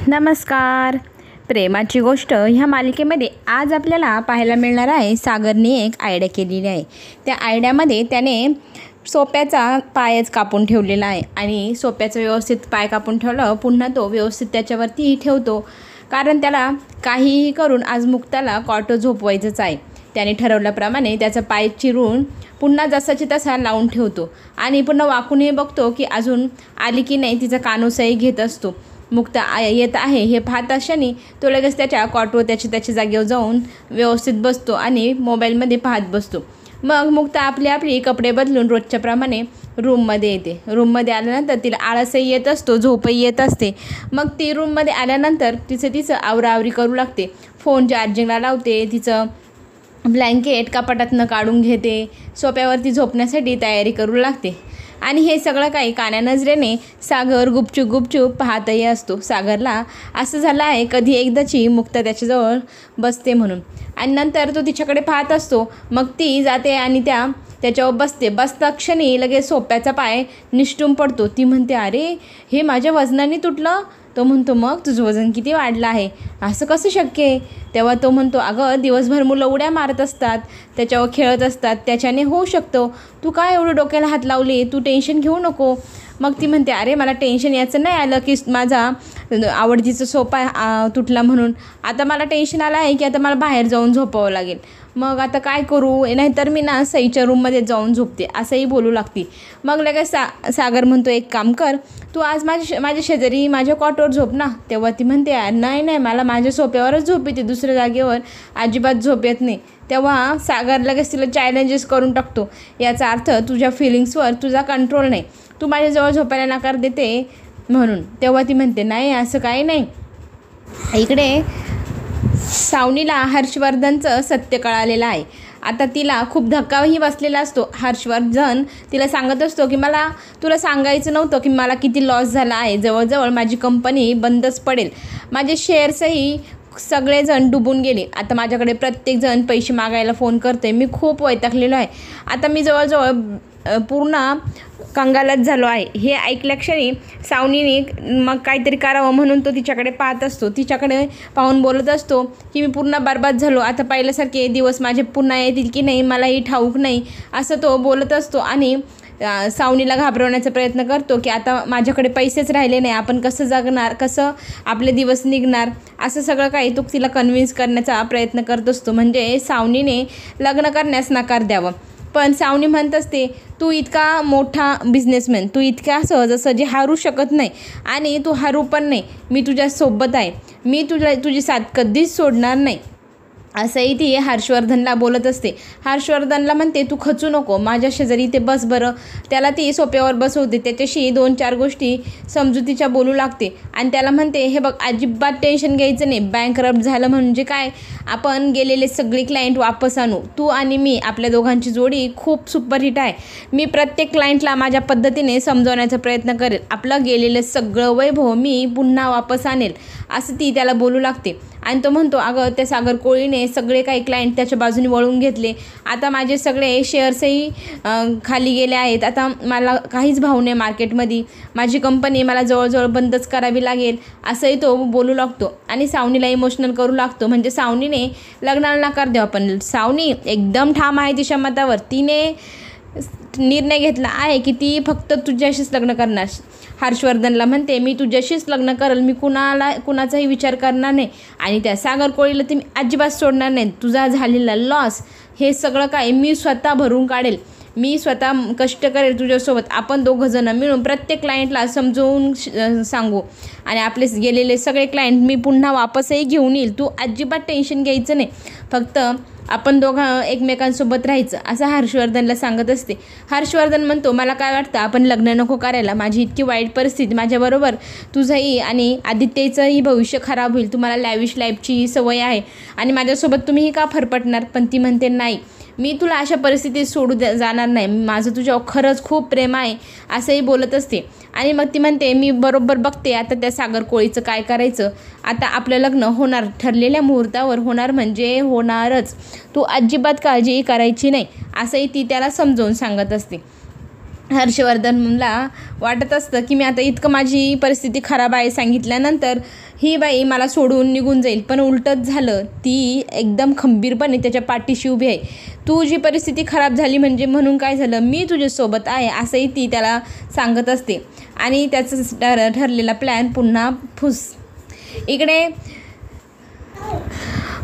नमस्कार. प्रेमाची गोष्ट ह्या मालिकेमध्ये आज आपल्याला पाहायला मिळणार आहे. सागरने एक आयडिया केलेली आहे. त्या आयडियामध्ये त्याने सोप्याचा पायच कापून ठेवलेला आहे आणि सोप्याचं व्यवस्थित पाय कापून ठेवलं, पुन्हा तो व्यवस्थित त्याच्यावरती ठेवतो, कारण त्याला काहीही करून आज मुक्ताला कॉटो झोपवायचंच आहे. त्याने ठरवल्याप्रमाणे त्याचा पाय चिरून पुन्हा जसाची तसा लावून ठेवतो आणि पुन्हा वाकूनही बघतो की अजून आली की नाही. तिचा कानोसाही घेत असतो. मुक्ता येत आहे हे पाहत असताना तो लगेच त्याच्या कॉटवर त्याच्या जागेवर जाऊन व्यवस्थित बसतो आणि मोबाईलमध्ये पाहत बसतो. मग मुक्ता आपली कपडे बदलून रोजच्याप्रमाणे रूममध्ये येते. रूममध्ये आल्यानंतर तिला आळसही येत असतो, झोपही येत असते. मग ती रूममध्ये आल्यानंतर तिचं आवराआवरी करू लागते. फोन चार्जिंगला लावते, तिचं ब्लँकेट कपाटातनं काढून घेते, सोप्यावरती झोपण्यासाठी तयारी करू लागते. आणि हे सगळं काही कान्या नजरेने सागर गुपचूप पाहतही असतो. सागरला असं झालं आहे कधी एकदाची मुक्ता त्याच्याजवळ बसते म्हणून, आणि नंतर तो तिच्याकडे पाहत असतो. मग ती जाते आणि त्याच्यावर बसते. बसता क्षणी लगेच सोप्याचा पाय निष्ठून पडतो. ती म्हणते, अरे हे माझ्या वजनाने तुटलं. तो म्हणतो, मग तुझं वजन किती वाढलं आहे, असं कसं शक्य आहे? तेव्हा तो म्हणतो, अगं दिवसभर मुलं उड्या मारत असतात, त्याच्यावर खेळत असतात, त्याच्याने होऊ शकतो. तू काय एवढं डोक्याला हात लावले, तू टेन्शन घेऊ नको. मग ती म्हणते, अरे मला टेन्शन याचं नाही आलं की माझा आवडतीचा सोफा तुटला म्हणून. आता मला टेन्शन आलं आहे की आता मला बाहेर जाऊन झोपावं लागेल. मग आता काय करू, नाहीतर मी ना सईच्या रूममध्ये जाऊन झोपते, असंही बोलू लागते. मग लगेच सागर म्हणतो, एक काम कर, तू आज माझ्या शेजारी माझ्या कॉटवर झोप ना. तेव्हा ती म्हणते, नाही मला माझ्या सोप्यावरच झोप येते, दुसऱ्या जागेवर अजिबात झोप येत नाही. तेव्हा सागर लगेच तिला चॅलेंजेस करून टाकतो. याचा अर्थ तुझ्या फिलिंग्सवर तुझा कंट्रोल नाही, तू माझ्याजवळ झोपायला नकार देते म्हणून. तेव्हा ती म्हणते, नाही असं काही नाही. इकडे सावनीला हर्षवर्धनचं सत्य कळालेलं आहे. आता तिला खूप धक्काही बसलेला असतो. हर्षवर्धन तिला सांगत असतो की तुला सांगायचं नव्हतं की मला किती लॉस झाला आहे. जवळजवळ माझी कंपनी बंदच पडेल. माझे शेअर्सही सगळेजण डुबून गेले. आता माझ्याकडे प्रत्येकजण पैसे मागायला फोन करते. मी खूप वैतागलेलो आहे. आता मी जवळजवळ पूर्ण कंगालच झालो आहे. हे ऐकल्या क्षणी सावनीने मग काहीतरी करावं म्हणून तो तिच्याकडे पाहत असतो. तिच्याकडे पाहून बोलत असतो की मी पूर्ण बरबाद झालो. आता पहिल्यासारखे दिवस माझे पुन्हा येतील की नाही मलाही ठाऊक नाही, असं तो बोलत असतो. आणि सावनीला घाबरवण्याचा प्रयत्न करतो की आता माझ्याकडे पैसेच राहिले नाही, आपण कसं जगणार, कसं आपले दिवस निघणार, असं सगळं काही तो तिला कन्व्हिन्स करण्याचा प्रयत्न करत असतो. म्हणजे सावनीने लग्न करण्यास नकार द्यावं. पण सावनी म्हणत असते, तू इतका मोठा बिझनेसमॅन, तू इतक्या सहजासहजी हारू शकत नाही आणि तू हारू पण नाही. मी तुझ्यासोबत आहे, मी तुझी साथ कधीच सोडणार नाही, असंही ती हर्षवर्धनला बोलत असते. हर्षवर्धनला म्हणते, तू खचू नको, माझ्या शेजारी ते बस बरं. त्याला ती सोप्यावर बसवते, त्याच्याशी 2-4 गोष्टी समजुतीच्या बोलू लागते आणि त्याला म्हणते, हे बघ अजिबात टेन्शन घ्यायचं नाही. बँकरप्ट झालं म्हणजे काय, आपण गेलेले सगळे क्लायंट वापस आणू. तू आणि मी, आपल्या दोघांची जोडी खूप सुपरहिट आहे. मी प्रत्येक क्लायंटला माझ्या पद्धतीने समजवण्याचा प्रयत्न करेल. आपलं गेलेलं सगळं वैभव मी पुन्हा वापस आणेल, असं ती त्याला बोलू लागते. आणि तो म्हणतो, अगं त्या सागर कोळीने सगळे काही क्लायंट त्याच्या बाजूने वळून घेतले. आता माझे सगळे शेअर्सही खाली गेले आहेत. आता मला काहीच भाव नाही मार्केटमध्ये. माझी कंपनी मला जवळजवळ बंदच करावी लागेल, असंही तो बोलू लागतो आणि सावनीला इमोशनल करू लागतो. म्हणजे सावनीने लग्नाला नकार द्यावा, पण सावनी एकदम ठाम आहे तिच्या मतावर. तिने निर्णय घेतला आहे की ती फक्त तुझ्याशीच लग्न करणार. हर्षवर्धनला म्हणते, मी तुझ्याशीच लग्न करेल, मी कुणाचाही विचार करणार नाही आणि त्या सागर कोळीला ती मी अजिबात सोडणार नाही. तुझा झालेला लॉस हे सगळं काय मी स्वतः भरून काढेल. मी स्वतः कष्ट करेल तुझ्यासोबत. आपण दोघंजणं मिळून प्रत्येक क्लायंटला समजवून सांगू आणि आपले गेलेले सगळे क्लायंट मी पुन्हा वापसही घेऊन येईल. तू अजिबात टेन्शन घ्यायचं नाही, फक्त आपण दोघं एकमेकांसोबत राहायचं, असं हर्षवर्धनला सांगत असते. हर्षवर्धन म्हणतो, मला काय वाटतं आपण लग्न नको करायला. माझी इतकी वाईट परिस्थिती, माझ्याबरोबर तुझंही आणि आदित्यचंही भविष्य खराब होईल. तुम्हाला लॅविश लाईफची सवय आहे आणि माझ्यासोबत तुम्हीही का फरफटणार. पण ती म्हणते, नाही, मी तुला अशा परिस्थितीत सोडू जाणार नाही, माझं तुझ्यावर खरंच खूप प्रेम आहे, असंही बोलत असते. आणि मग ती म्हणते, मी बरोबर बघते आता त्या सागर कोळीचं काय करायचं. आता आपलं लग्न होणार, ठरलेल्या मुहूर्तावर होणार म्हणजे होणारच. तू अजिबात काळजी करायची नाही, असंही ती त्याला समजावून सांगत असते. हर्षवर्धनला वाटत असतं की मी आता इतकं माझी परिस्थिती खराब आहे सांगितल्यानंतर ही बाई मला सोडून निघून जाईल, पण उलटंच झालं. ती एकदम खंबीरपणे त्याच्या पाठीशी उभी आहे. तू जी परिस्थिती खराब झाली म्हणजे म्हणून काय झालं, मी तुझ्यासोबत आहे असंही ती त्याला सांगत असते. आणि त्याचं ठरलेला प्लॅन पुन्हा फुस. इकडे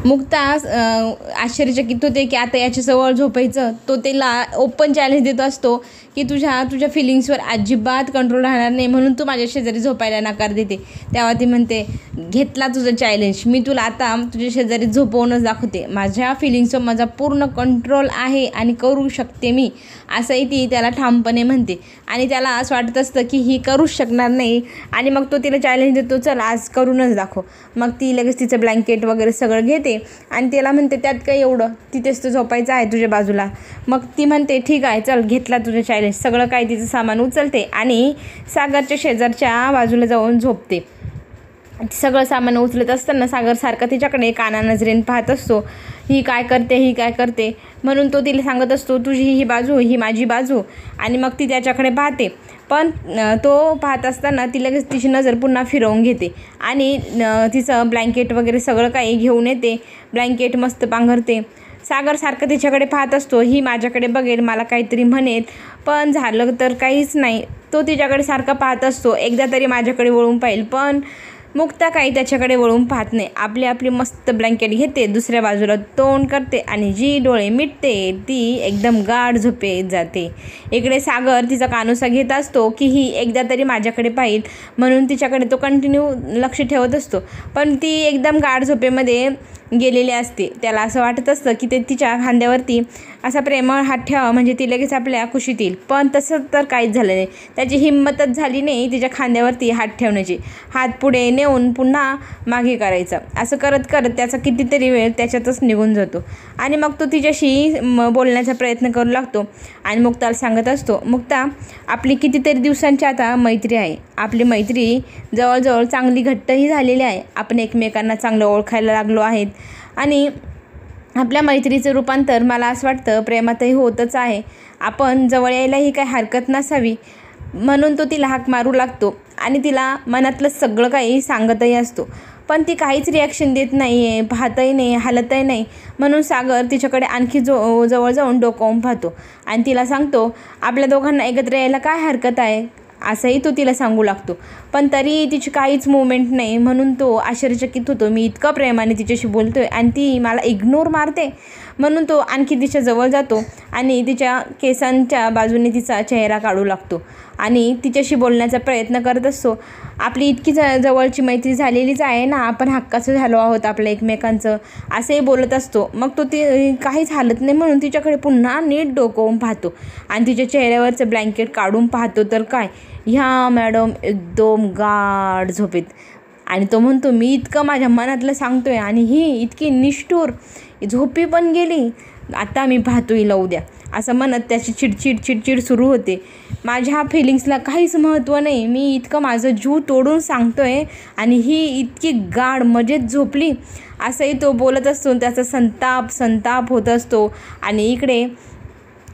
मुक्ता आश्चर्यचकित होते की आता याच्याजवळ झोपायचं. तो त्याला ओपन चॅलेंज देत असतो की तुझ्या फिलिंग्सवर अजिबात कंट्रोल राहणार नाही म्हणून तू माझ्या शेजारी झोपायला नकार देते. तेव्हा ती म्हणते, घेतला तुझं चॅलेंज, मी तुला आता तुझ्या शेजारी झोपवूनच दाखवते. माझ्या फिलिंग्सवर माझा पूर्ण कंट्रोल आहे आणि करू शकते मी, असंही ती त्याला ठामपणे म्हणते. आणि त्याला असं वाटत असतं की ही करूच शकणार नाही. आणि मग तो तिला चॅलेंज देतो, चल आज करूनच दाखव. मग ती लगेच तिचं ब्लँकेट वगैरे सगळं घेते आणि त्याला म्हणते, त्यात काय एवढं, तिथेच तर झोपायचं आहे तुझ्या बाजूला. मग ती म्हणते, ठीक आहे चल, घेतला तुझं चॅलेंज. सगळं काय तिचं सामान उचलते आणि सागरच्या शेजारच्या बाजूला जाऊन झोपते. सगळं सामान उचलत असताना सागर सारखा तिच्याकडे काना नजरेने पाहत असतो. ही काय करते म्हणून तो तिला सांगत असतो, तुझी ही बाजू, ही माझी बाजू. आणि मग ती त्याच्याकडे पाहते, पण तो पाहत असताना ती लगेच तिची नजर पुन्हा फिरवून घेते आणि तिचं ब्लँकेट वगैरे सगळं काही घेऊन येते. ब्लँकेट मस्त पांघरते. सागर सारखं तिच्याकडे पाहत असतो, ही माझ्याकडे बघेल, मला काहीतरी म्हणेल, पण झालं तर काहीच नाही. तो तिच्याकडे सारखा पाहत असतो, एकदा तरी माझ्याकडे वळून पाहिल, पण मुक्ता काही त्याच्याकडे वळून पाहत नाही. आपली मस्त ब्लँकेट घेते, दुसऱ्या बाजूला तोंड करते आणि जी डोळे मिटते ती एकदम गाढ झोपेत जाते. इकडे सागर तिचा कानोसा घेत असतो की ही एकदा तरी माझ्याकडे पाहिल म्हणून तिच्याकडे तो कंटिन्यू लक्ष ठेवत असतो, पण ती एकदम गाढ झोपेमध्ये गेलेली असते. त्याला असं वाटत असतं की ते तिच्या खांद्यावरती असा प्रेमळ हात ठेवा म्हणजे ती लगेच आपल्या कुशीत येईल, पण तसं तर काहीच झालं नाही. त्याची हिंमतच झाली नाही तिच्या खांद्यावरती हात ठेवण्याची. हात पुढे नेऊन पुन्हा मागे करायचं. असं करत करत त्याचा कितीतरी वेळ त्याच्यातच निघून जातो. आणि मग तो तिच्याशी बोलण्याचा प्रयत्न करू लागतो आणि मुक्ताला सांगत असतो, मुक्ता, आपली कितीतरी दिवसांची आता मैत्री आहे. आपली मैत्री जवळजवळ चांगली घट्टही झालेली आहे. आपण एकमेकांना चांगलं ओळखायला लागलो आहेत आणि आपल्या मैत्रीचं रूपांतर मला असं वाटतं प्रेमातही होतच आहे. आपण जवळ यायलाही काही हरकत नसावी. म्हणून तो तिला हाक मारू लागतो आणि तिला मनातलं सगळं काही सांगतही असतो, पण ती काहीच रिॲक्शन देत नाही आहे, पाहतही नाही, हालतही नाही. म्हणून सागर तिच्याकडे आणखी जवळ जाऊन डोकावून पाहतो आणि तिला सांगतो, आपल्या दोघांना एकत्र यायला काय हरकत आहे, असंही तो तिला सांगू लागतो. पण तरी तिची काहीच मुवमेंट नाही. म्हणून तो आश्चर्यचकित होतो, मी इतकं प्रेमाने तिच्याशी बोलतोय आणि ती मला इग्नोर मारते. म्हणून तो आणखी तिच्या जवळ जातो आणि तिच्या केसांच्या बाजूने तिचा चेहरा काढू लागतो आणि तिच्याशी बोलण्याचा प्रयत्न करत असतो. आपली इतकी जवळची मैत्री झालेलीच आहे ना, आपण हक्काचं झालो आहोत आपल्या एकमेकांचं, असंही बोलत असतो. मग तो ती काहीच हालत नाही म्हणून तिच्याकडे पुन्हा नीट डोकवून पाहतो आणि तिच्या चेहऱ्यावरचं ब्लँकेट काढून पाहतो तर काय, ह्या मॅडम एकदम गाढ झोपेत. आणि तो म्हणतो, मी इतकं माझ्या मनातलं सांगतोय आणि ही इतकी निष्ठुर, झोपी पण गेली, आता मी पाहतो हिला उद्या, असं म्हणत त्याची चिडचिड सुरू होते. माझ्या फिलिंग्सला काहीच महत्त्व नाही, मी इतकं माझं जीव तोडून सांगतोय आणि ही इतकी गाढ मजेत झोपली, असंही तो बोलत असतो. त्याचा संताप होत असतो. आणि इकडे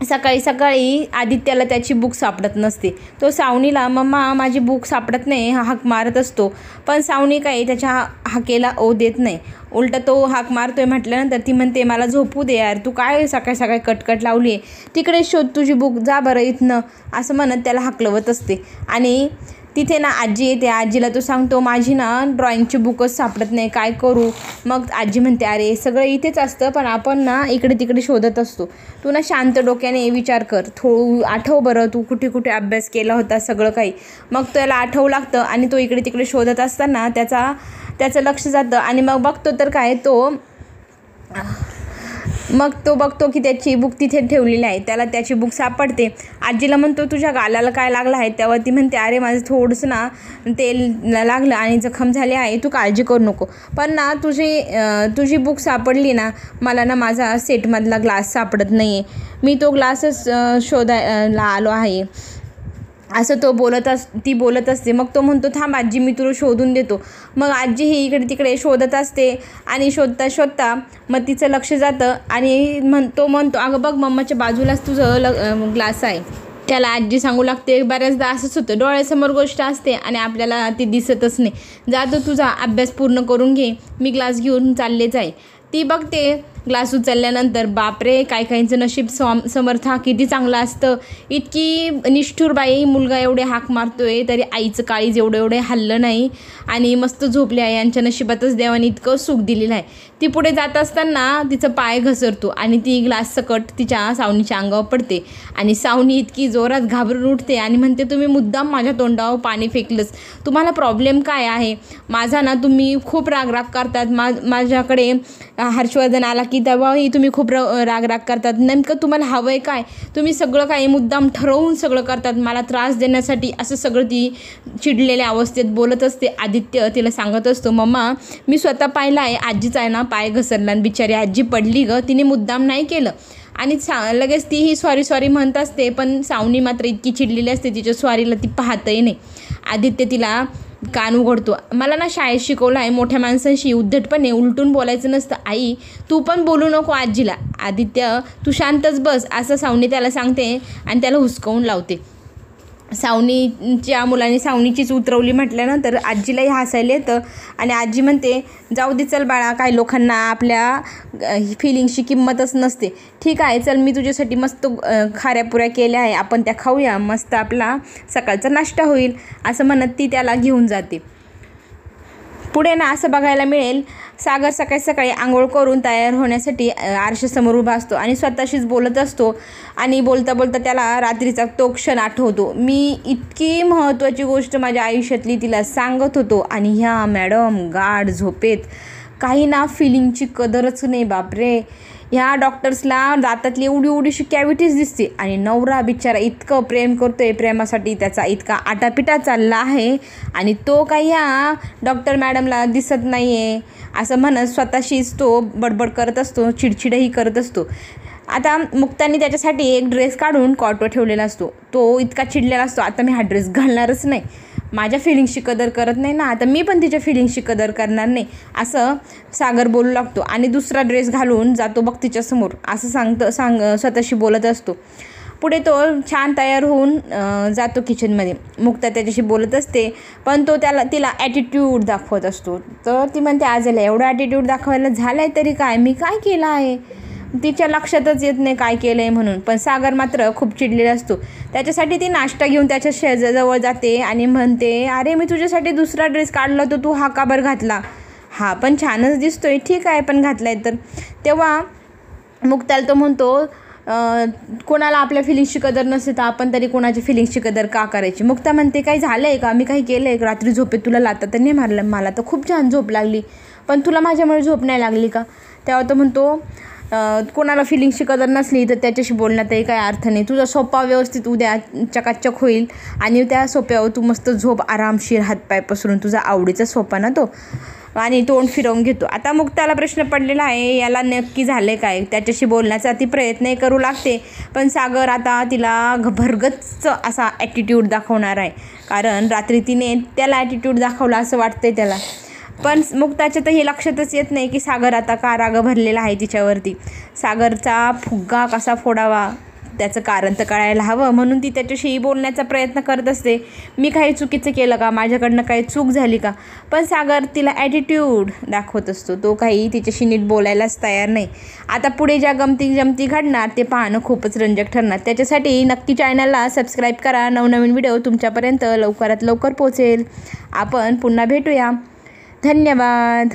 सकाळी आदित्याला त्याची बुक सापडत नसते. तो सावनीला, मम्मा माझी बुक सापडत नाही, हाक मारत असतो, पण सावनी काही त्याच्या हाकेला देत नाही. उलटा तो हाक मारतोय म्हटल्यानंतर ती म्हणते, मला झोपू दे यार, तू काय सकाळी कटकट लावली आहे, तिकडे शोध तुझी बुक, जा बरं इथनं, असं म्हणत त्याला हाकलवत असते. आणि तिथे ना आजी येते. आजीला तो सांगतो, माझी ना ड्रॉइंगची बुकच सापडत नाही, काय करू. मग आजी म्हणते, अरे सगळं इथेच असतं, पण आपण ना इकडे तिकडे शोधत असतो, तू ना शांत डोक्याने विचार कर, आठव बरं तू कुठे कुठे अभ्यास केला होता सगळं काही. मग त्याला आठवू लागतं आणि तो इकडे तिकडे शोधत असताना त्याचं लक्ष जातं आणि मग बघतो तर काय, तो बघतो की त्याची बुक तिथे ठेवलेली आहे. त्याला त्याची बुक सापडते. आजीला म्हणतो, तुझ्या गालाला काय लागलं आहे. तेव्हा ती म्हणते, अरे माझं थोडंसं ना तेल लागलं आणि जखम झाली आहे, तू काळजी करू नको, पण ना तुझी बुक सापडली ना, मला ना माझा सेटमधला ग्लास सापडत नाही आहे, मी तो ग्लासच शोधायला आलो आहे, असं ती बोलत असते. मग तो म्हणतो, थांब आजी, मी तुला शोधून देतो. मग आजी ही इकडे तिकडे शोधत असते आणि शोधता मग तिचं लक्ष जातं आणि तो म्हणतो, अगं बघ, मम्माच्या बाजूलाच तुझं ग्लास आहे. त्याला आजी सांगू लागते. बऱ्याचदा असंच होतं, डोळ्यासमोर गोष्ट असते आणि आपल्याला ती दिसतच नाही. जातो तुझा अभ्यास पूर्ण करून घे, मी ग्लास घेऊन चाललेच आहे. ती बघते ग्लास उचलल्यानंतर, बापरे काय काहींचं नशीब समर्थ किती चांगलं असतं. इतकी निष्ठुर बाई, मुलगा एवढे हाक मारतोय तरी आईचं काळीज एवढे हल्लं नाही आणि मस्त झोपले आहे. यांच्या नशिबातच देवाने इतकं सुख दिलेलं आहे. ती पुढे जात असताना तिचं पाय घसरतो आणि ती ग्लास सकट तिच्या सावनीच्या अंगावर पडते आणि सावनी इतकी जोरात घाबरून उठते आणि म्हणते, तुम्ही मुद्दाम माझ्या तोंडावर पाणी फेकलंच, तुम्हाला प्रॉब्लेम काय आहे? माझा ना तुम्ही खूप राग करतात. माझ्याकडे हर्षवर्धन आला की तेव्हाही तुम्ही खूप राग करतात. नेमकं तुम्हाला हवं आहे काय? तुम्ही सगळं काही मुद्दाम ठरवून सगळं करतात मला त्रास देण्यासाठी. असं सगळं ती चिडलेल्या अवस्थेत बोलत असते. आदित्य तिला सांगत असतो, मम्मा मी स्वतः पाहिलं आहे, आजीचा आहे ना पाय घसरला आणि बिचारी आजी पडली गं, तिने मुद्दाम नाही केलं. आणि लगेच तीही सॉरी म्हणत असते. पण सावनी मात्र इतकी चिडलेली असते, तिच्या स्वारीला ती पाहतही नाही. आदित्य तिला कान उघडतो. मला ना शाळेत शिकवलं आहे, मोठ्या माणसांशी उद्धटपणे उलटून बोलायचं नसतं. आई तू पण बोलू नको आजीला. आदित्य तू शांतच बस, असं सावनी त्याला सांगते आणि त्याला हुसकावून लावते. सावनीच्या मुलाने सावनीचीच उतरवली म्हटल्यानंतर आजीलाही हसायला येतं आणि आजी म्हणते, जाऊ दे चल बाळा, काही लोकांना आपल्या फिलिंग्सची किंमतच नसते. ठीक आहे चल, मी तुझ्यासाठी मस्त खाऱ्यापुऱ्या केल्या आहे, आपण त्या खाऊया, मस्त आपला सकाळचा नाश्ता होईल, असं म्हणत ती त्याला घेऊन जाते. पुढे ना असं बघायला मिळेल, सागर सकाळी आंघोळ करून तयार होण्यासाठी आरशासमोर उभा असतो आणि स्वतःशीच बोलत असतो. आणि बोलता त्याला रात्रीचा तो क्षण आठवतो. मी इतकी महत्त्वाची गोष्ट माझ्या आयुष्यातली तिला सांगत होतो आणि ह्या मॅडम गाढ झोपेत. काही ना फिलिंगची कदरच नाही. बापरे, ह्या डॉक्टर्सला दातातली एवढीशी कॅव्हिटीज दिसते आणि नवरा बिचारा इतकं प्रेम करतोय, प्रेमासाठी त्याचा इतका आटापिटा चालला आहे आणि तो काही ह्या डॉक्टर मॅडमला दिसत नाही आहे असं म्हणत स्वतःशीच तो बडबड करत असतो, चिडचिडही करत असतो. आता मुक्ताने त्याच्यासाठी एक ड्रेस काढून कॉटवर ठेवलेला असतो. तो इतका चिडलेला असतो, आता मी हा ड्रेस घालणारच नाही, माझ्या फिलिंग्सची कदर करत नाही ना, आता मी पण तिच्या फिलिंग्सची कदर करणार नाही, असं सागर बोलू लागतो आणि दुसरा ड्रेस घालून जातो बघ तिच्यासमोर, असं स्वतःशी बोलत असतो. पुढे तो छान तयार होऊन जातो किचनमध्ये. मुक्ता त्याच्याशी बोलत असते पण तो तिला ॲटिट्यूड दाखवत असतो. तर ती म्हणते, आज याला एवढा ॲटिट्यूड दाखवायला झाला आहे तरी काय, मी काय केलं आहे? तिच्या लक्षातच येत नाही काय केलं आहे म्हणून. पण सागर मात्र खूप चिडलेला असतो. त्याच्यासाठी ती नाश्ता घेऊन त्याच्या शेजारजवळ जाते आणि म्हणते, अरे मी तुझ्यासाठी दुसरा ड्रेस काढला होता, तू हा का बरं घातला? हा पण छानच दिसतोय, ठीक आहे पण घातलाय तर. तेव्हा मुक्ताला तो म्हणतो, कोणाला आपल्या फिलिंग्सची कदर नसते तर आपण तरी कोणाच्या फिलिंग्सची कदर का करायची? मुक्ता म्हणते, काही झालं आहे का? मी काही केलं आहे? रात्री झोपेत तुला लाथा तर नाही मारलं? मला तर खूप छान झोप लागली, पण तुला माझ्यामुळे झोप नाही लागली का? तेव्हा तो म्हणतो, कोणाला फिलिंग्सची कदर नसली तर त्याच्याशी बोलण्यातही काही अर्थ नाही. तुझा सोपा व्यवस्थित उद्या चकाचक होईल आणि त्या सोप्यावर तू मस्त झोप, आरामशीर हातपाय पसरून, तुझा आवडीचा सोपा ना तो, आणि तोंड फिरवून घेतो. आता मुक्ताला प्रश्न पडलेला आहे, याला नक्की झाले काय? त्याच्याशी बोलण्याचा ती प्रयत्नही करू लागते. पण सागर आता तिला भरगच्च असा ॲटिट्यूड दाखवणार आहे, कारण रात्री तिने त्याला ॲटिट्यूड दाखवला असं वाटतंय त्याला. पण मुक्ताच्या तर हे लक्षातच येत नाही की सागर आता का राग भरलेला आहे तिच्यावरती. सागरचा फुग्गा कसा फोडावा त्याचं कारण तर कळायला हवं, म्हणून ती त्याच्याशी बोलण्याचा प्रयत्न करत असते. मी काही चुकीचं केलं का? माझ्याकडनं काही चूक झाली का? पण सागर तिला ॲटिट्यूड दाखवत असतो. तो काही तिच्याशी नीट बोलायलाच तयार नाही. आता पुढे ज्या गमती घडणार ते पाहणं खूपच रंजक ठरणार. त्याच्यासाठी नक्की चॅनलला सबस्क्राईब करा. नवनवीन व्हिडिओ तुमच्यापर्यंत लवकरात लवकर पोहोचेल. आपण पुन्हा भेटूया. धन्यवाद.